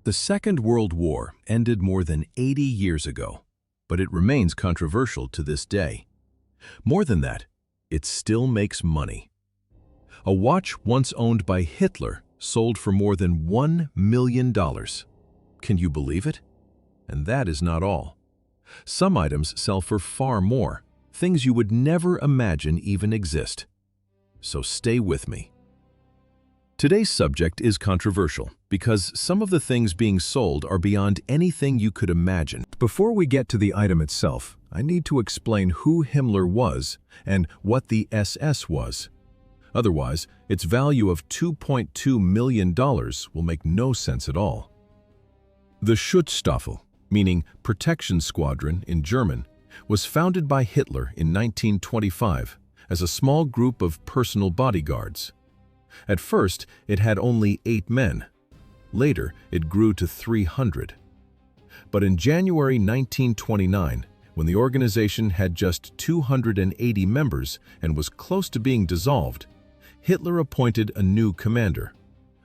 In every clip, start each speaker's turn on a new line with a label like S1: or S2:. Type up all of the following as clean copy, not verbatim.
S1: The Second World War ended more than 80 years ago, but it remains controversial to this day. More than that, it still makes money. A watch once owned by Hitler sold for more than $1 million. Can you believe it? And that is not all. Some items sell for far more, things you would never imagine even exist. So stay with me. Today's subject is controversial because some of the things being sold are beyond anything you could imagine. Before we get to the item itself, I need to explain who Himmler was and what the SS was. Otherwise, its value of $2.2 million will make no sense at all. The Schutzstaffel, meaning protection squadron in German, was founded by Hitler in 1925 as a small group of personal bodyguards. At first, it had only 8 men. Later, it grew to 300. But in January 1929, when the organization had just 280 members and was close to being dissolved, Hitler appointed a new commander,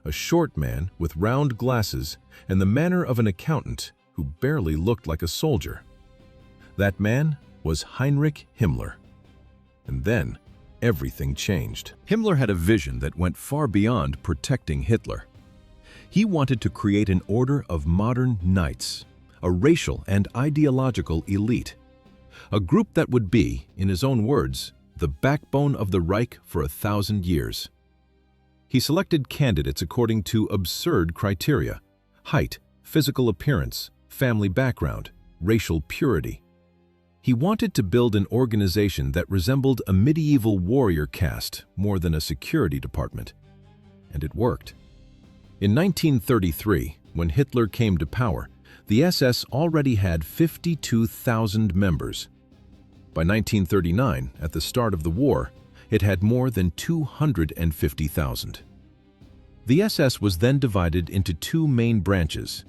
S1: a short man with round glasses and the manner of an accountant who barely looked like a soldier. That man was Heinrich Himmler. And then, everything changed. Himmler had a vision that went far beyond protecting Hitler. He wanted to create an order of modern knights, a racial and ideological elite, a group that would be, in his own words, the backbone of the Reich for 1,000 years. He selected candidates according to absurd criteria: height, physical appearance, family background, racial purity. He wanted to build an organization that resembled a medieval warrior caste more than a security department. And it worked. In 1933, when Hitler came to power, the SS already had 52,000 members. By 1939, at the start of the war, it had more than 250,000. The SS was then divided into 2 main branches: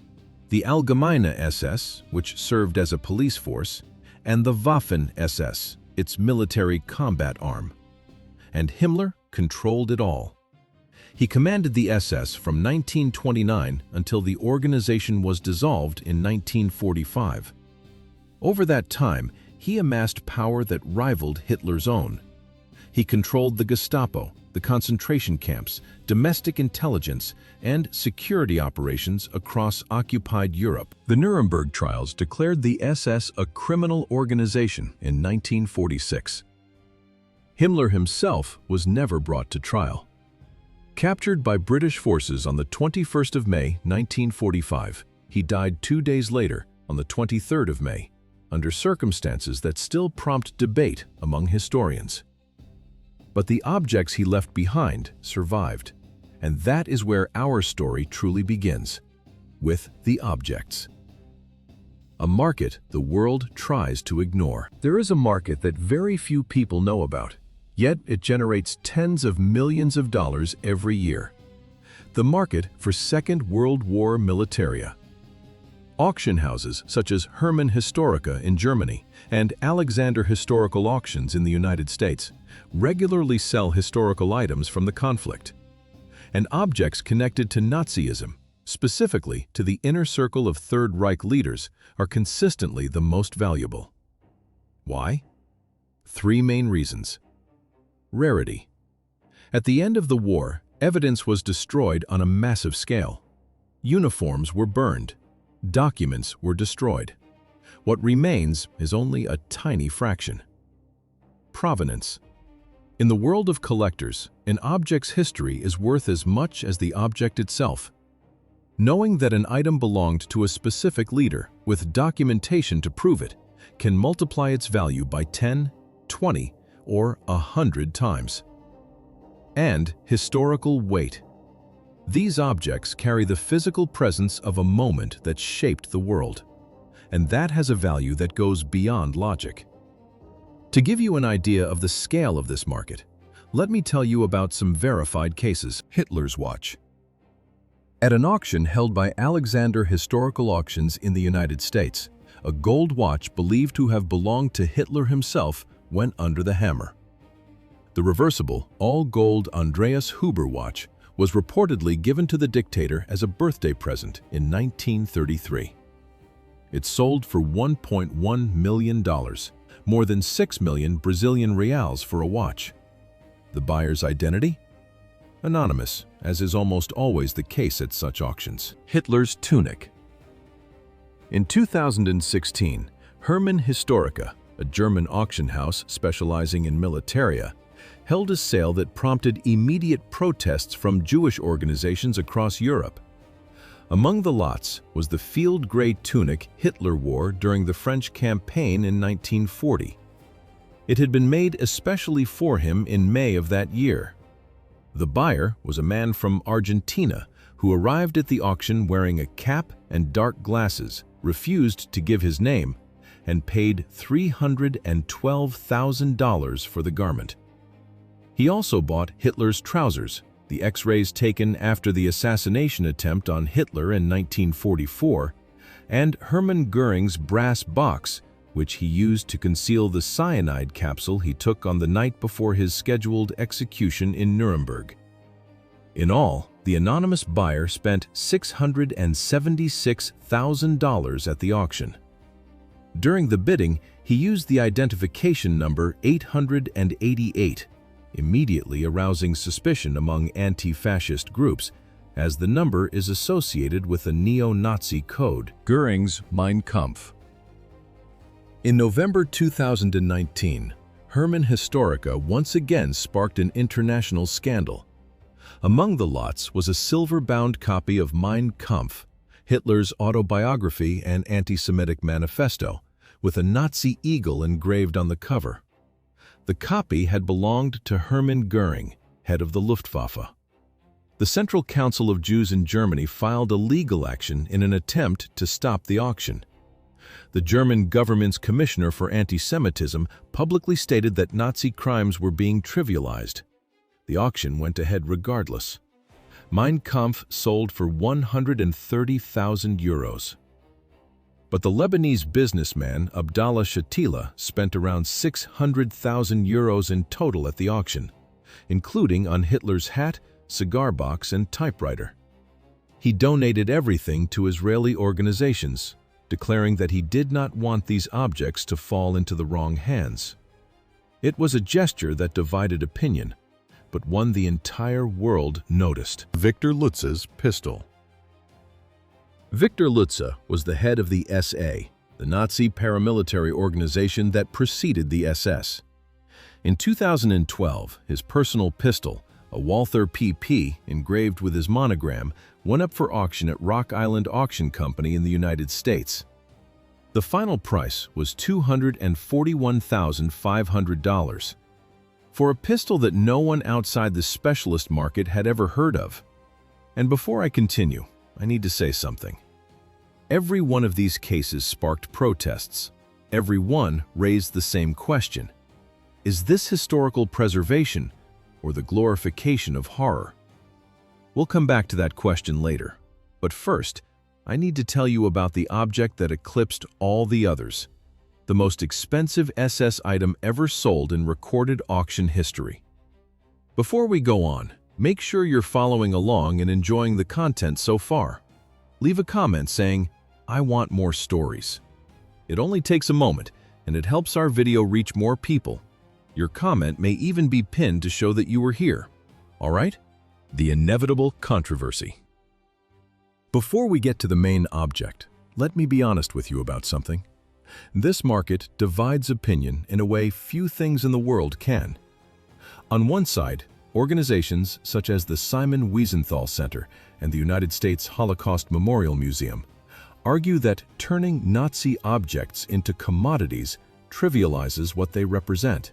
S1: the Allgemeine SS, which served as a police force, and the Waffen-SS, its military combat arm. And Himmler controlled it all. He commanded the SS from 1929 until the organization was dissolved in 1945. Over that time, he amassed power that rivaled Hitler's own. He controlled the Gestapo, the concentration camps, domestic intelligence, and security operations across occupied Europe. The Nuremberg trials declared the SS a criminal organization in 1946. Himmler himself was never brought to trial. Captured by British forces on the 21st of May, 1945, he died 2 days later, on the 23rd of May, under circumstances that still prompt debate among historians. But the objects he left behind survived, and that is where our story truly begins, with the objects. A market the world tries to ignore. There is a market that very few people know about, yet it generates tens of millions of dollars every year. The market for Second World War militaria. Auction houses such as Hermann Historica in Germany and Alexander Historical Auctions in the United States regularly sell historical items from the conflict. And objects connected to Nazism, specifically to the inner circle of Third Reich leaders, are consistently the most valuable. Why? 3 main reasons. Rarity. At the end of the war, evidence was destroyed on a massive scale. Uniforms were burned. Documents were destroyed. What remains is only a tiny fraction. Provenance. In the world of collectors, an object's history is worth as much as the object itself. Knowing that an item belonged to a specific leader with documentation to prove it can multiply its value by 10, 20, or 100 times. And historical weight. These objects carry the physical presence of a moment that shaped the world, and that has a value that goes beyond logic. To give you an idea of the scale of this market, let me tell you about some verified cases. Hitler's watch. At an auction held by Alexander Historical Auctions in the United States, a gold watch believed to have belonged to Hitler himself went under the hammer. The reversible, all-gold Andreas Huber watch was reportedly given to the dictator as a birthday present in 1933. It sold for $1.1 million, more than 6 million Brazilian reals for a watch. The buyer's identity? Anonymous, as is almost always the case at such auctions. Hitler's tunic. In 2016, Hermann Historica, a German auction house specializing in militaria, held a sale that prompted immediate protests from Jewish organizations across Europe. Among the lots was the field gray tunic Hitler wore during the French campaign in 1940. It had been made especially for him in May of that year. The buyer was a man from Argentina who arrived at the auction wearing a cap and dark glasses, refused to give his name, and paid $312,000 for the garment. He also bought Hitler's trousers, the X-rays taken after the assassination attempt on Hitler in 1944, and Hermann Göring's brass box, which he used to conceal the cyanide capsule he took on the night before his scheduled execution in Nuremberg. In all, the anonymous buyer spent $676,000 at the auction. During the bidding, he used the identification number 888, immediately arousing suspicion among anti-fascist groups, as the number is associated with a neo-Nazi code. Göring's Mein Kampf. In November 2019, Hermann Historica once again sparked an international scandal. Among the lots was a silver-bound copy of Mein Kampf, Hitler's autobiography and anti-Semitic manifesto, with a Nazi eagle engraved on the cover. The copy had belonged to Hermann Göring, head of the Luftwaffe. The Central Council of Jews in Germany filed a legal action in an attempt to stop the auction. The German government's commissioner for anti-Semitism publicly stated that Nazi crimes were being trivialized. The auction went ahead regardless. Mein Kampf sold for €130,000. But the Lebanese businessman Abdallah Shatila spent around €600,000 in total at the auction, including on Hitler's hat, cigar box, and typewriter. He donated everything to Israeli organizations, declaring that he did not want these objects to fall into the wrong hands. It was a gesture that divided opinion, but one the entire world noticed. Victor Lutz's pistol. Victor Lutze was the head of the SA, the Nazi paramilitary organization that preceded the SS. In 2012, his personal pistol, a Walther PP engraved with his monogram, went up for auction at Rock Island Auction Company in the United States. The final price was $241,500 for a pistol that no one outside the specialist market had ever heard of. And before I continue, I need to say something. Every one of these cases sparked protests. Every one raised the same question. Is this historical preservation or the glorification of horror? We'll come back to that question later. But first, I need to tell you about the object that eclipsed all the others, the most expensive SS item ever sold in recorded auction history. Before we go on, make sure you're following along and enjoying the content so far. Leave a comment saying, "I want more stories." It only takes a moment, and it helps our video reach more people. Your comment may even be pinned to show that you were here. All right? The inevitable controversy. Before we get to the main object, let me be honest with you about something. This market divides opinion in a way few things in the world can. On one side, organizations such as the Simon Wiesenthal Center and the United States Holocaust Memorial Museum argue that turning Nazi objects into commodities trivializes what they represent.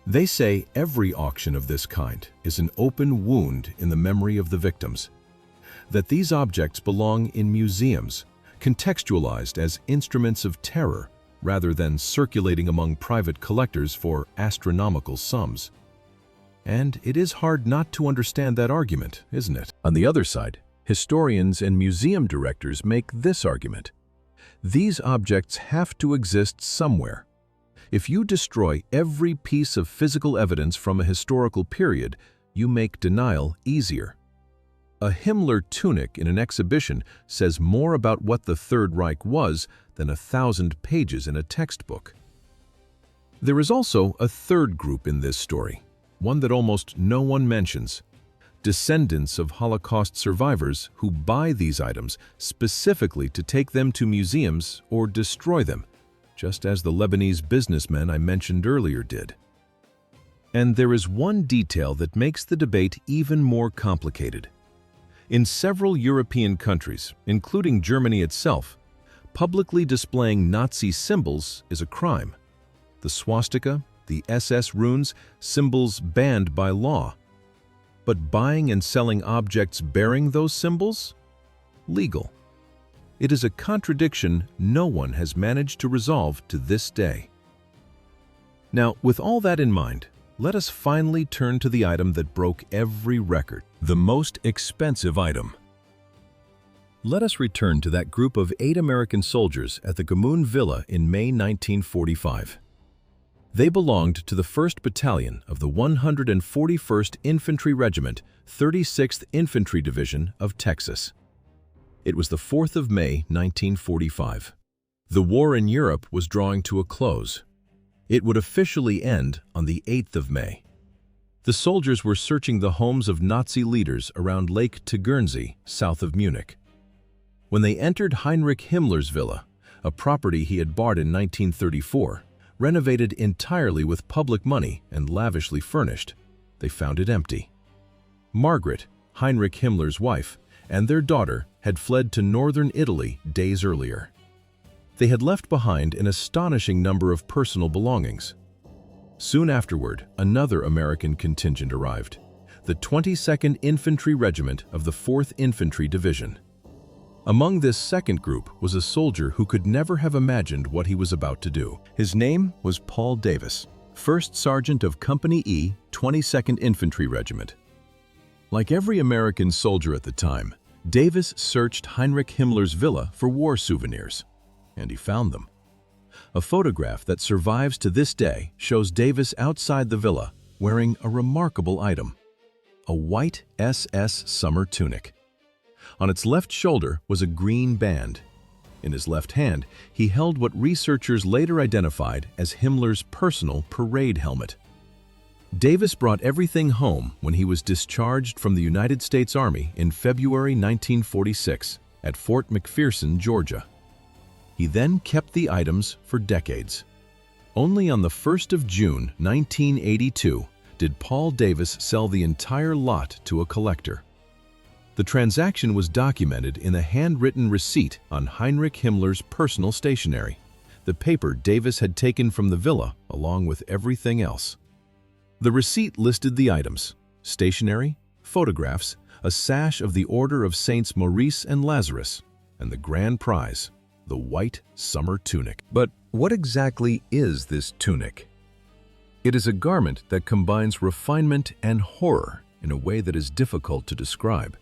S1: They say every auction of this kind is an open wound in the memory of the victims, that these objects belong in museums, contextualized as instruments of terror rather than circulating among private collectors for astronomical sums. And it is hard not to understand that argument, isn't it? On the other side, historians and museum directors make this argument. These objects have to exist somewhere. If you destroy every piece of physical evidence from a historical period, you make denial easier. A Himmler tunic in an exhibition says more about what the Third Reich was than 1,000 pages in a textbook. There is also a third group in this story, one that almost no one mentions: descendants of Holocaust survivors who buy these items specifically to take them to museums or destroy them, just as the Lebanese businessmen I mentioned earlier did. And there is one detail that makes the debate even more complicated. In several European countries, including Germany itself, publicly displaying Nazi symbols is a crime. The swastika, the SS runes, symbols banned by law. But buying and selling objects bearing those symbols? Legal. It is a contradiction no one has managed to resolve to this day. Now, with all that in mind, let us finally turn to the item that broke every record, the most expensive item. Let us return to that group of 8 American soldiers at the Gmünd Villa in May 1945. They belonged to the 1st Battalion of the 141st Infantry Regiment, 36th Infantry Division of Texas. It was the 4th of May, 1945. The war in Europe was drawing to a close. It would officially end on the 8th of May. The soldiers were searching the homes of Nazi leaders around Lake Tegernsee, south of Munich. When they entered Heinrich Himmler's villa, a property he had bought in 1934, renovated entirely with public money and lavishly furnished, they found it empty. Margaret, Heinrich Himmler's wife, and their daughter had fled to northern Italy days earlier. They had left behind an astonishing number of personal belongings. Soon afterward, another American contingent arrived, the 22nd Infantry Regiment of the 4th Infantry Division. Among this second group was a soldier who could never have imagined what he was about to do. His name was Paul Davis, 1st Sergeant of Company E, 22nd Infantry Regiment. Like every American soldier at the time, Davis searched Heinrich Himmler's villa for war souvenirs, and he found them. A photograph that survives to this day shows Davis outside the villa wearing a remarkable item: a white SS summer tunic. On its left shoulder was a green band. In his left hand, he held what researchers later identified as Himmler's personal parade helmet. Davis brought everything home when he was discharged from the United States Army in February 1946 at Fort McPherson, Georgia. He then kept the items for decades. Only on the 1st of June 1982 did Paul Davis sell the entire lot to a collector. The transaction was documented in a handwritten receipt on Heinrich Himmler's personal stationery, the paper Davis had taken from the villa along with everything else. The receipt listed the items: stationery, photographs, a sash of the Order of Saints Maurice and Lazarus, and the grand prize, the white summer tunic. But what exactly is this tunic? It is a garment that combines refinement and horror in a way that is difficult to describe.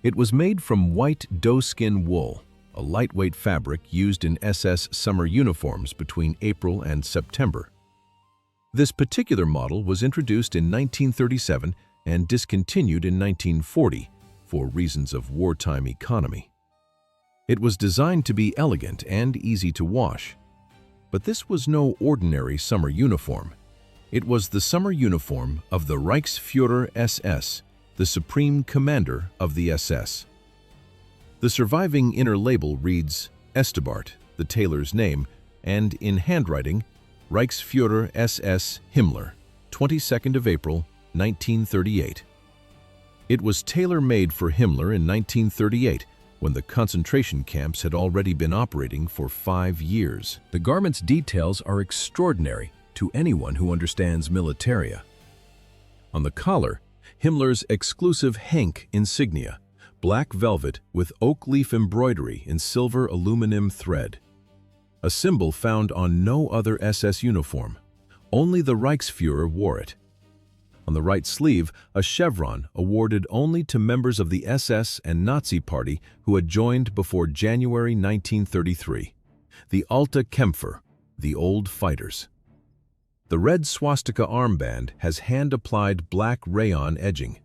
S1: It was made from white doeskin wool, a lightweight fabric used in SS summer uniforms between April and September. This particular model was introduced in 1937 and discontinued in 1940 for reasons of wartime economy. It was designed to be elegant and easy to wash. But this was no ordinary summer uniform. It was the summer uniform of the Reichsführer SS, the Supreme Commander of the SS. The surviving inner label reads Estebart, the tailor's name, and in handwriting, Reichsführer SS Himmler, 22nd of April, 1938. It was tailor-made for Himmler in 1938, when the concentration camps had already been operating for 5 years. The garment's details are extraordinary to anyone who understands militaria. On the collar, Himmler's exclusive Henk insignia, black velvet with oak leaf embroidery in silver aluminum thread. A symbol found on no other SS uniform. Only the Reichsführer wore it. On the right sleeve, a chevron awarded only to members of the SS and Nazi Party who had joined before January 1933, the Alte Kämpfer, the Old Fighters. The red swastika armband has hand-applied black rayon edging.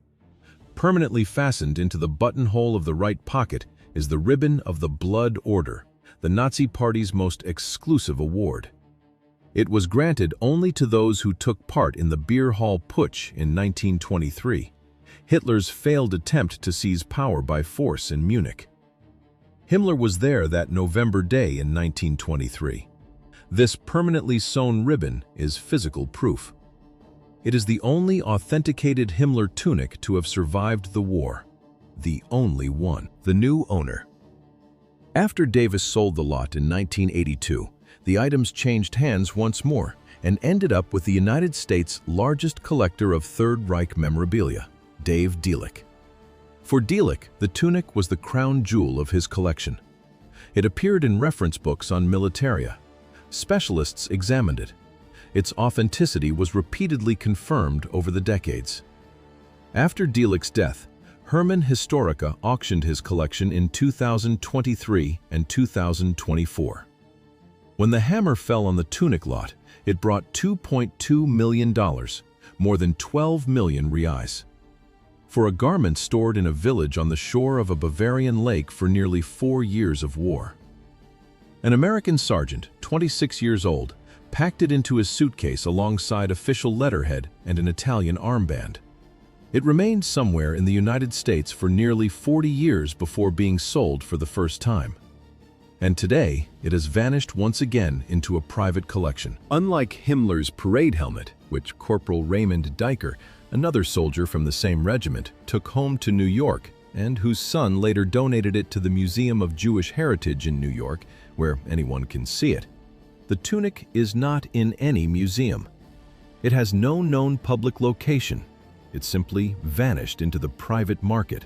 S1: Permanently fastened into the buttonhole of the right pocket is the ribbon of the Blood Order, the Nazi Party's most exclusive award. It was granted only to those who took part in the Beer Hall Putsch in 1923, Hitler's failed attempt to seize power by force in Munich. Himmler was there that November day in 1923. This permanently sewn ribbon is physical proof. It is the only authenticated Himmler tunic to have survived the war. The only one. The new owner. After Davis sold the lot in 1982, the items changed hands once more and ended up with the United States' largest collector of Third Reich memorabilia, Dave Dielich. For Dielich, the tunic was the crown jewel of his collection. It appeared in reference books on militaria. Specialists examined it. Its authenticity was repeatedly confirmed over the decades. After Dielich's death, Hermann Historica auctioned his collection in 2023 and 2024. When the hammer fell on the tunic lot, it brought $2.2 million, more than 12 million reais. For a garment stored in a village on the shore of a Bavarian lake for nearly 4 years of war. An American sergeant, 26 years old, packed it into his suitcase alongside official letterhead and an Italian armband. It remained somewhere in the United States for nearly 40 years before being sold for the first time. And today, it has vanished once again into a private collection. Unlike Himmler's parade helmet, which Corporal Raymond Diker, another soldier from the same regiment, took home to New York and whose son later donated it to the Museum of Jewish Heritage in New York, where anyone can see it, the tunic is not in any museum. It has no known public location. It simply vanished into the private market.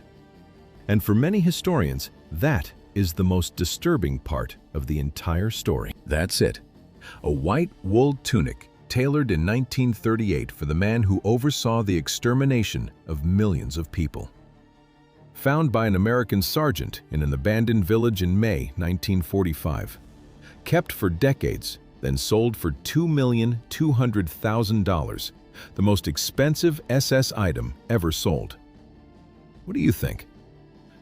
S1: And for many historians, that is the most disturbing part of the entire story. That's it. A white wool tunic tailored in 1938 for the man who oversaw the extermination of millions of people. Found by an American sergeant in an abandoned village in May 1945. Kept for decades, then sold for $2,200,000, the most expensive SS item ever sold. What do you think?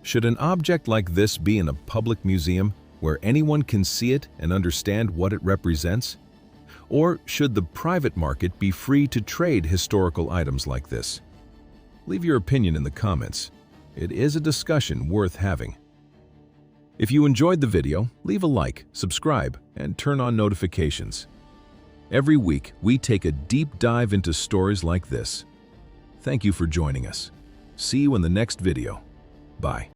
S1: Should an object like this be in a public museum where anyone can see it and understand what it represents? Or should the private market be free to trade historical items like this? Leave your opinion in the comments. It is a discussion worth having. If you enjoyed the video, leave a like, subscribe, and turn on notifications. Every week, we take a deep dive into stories like this. Thank you for joining us. See you in the next video. Bye.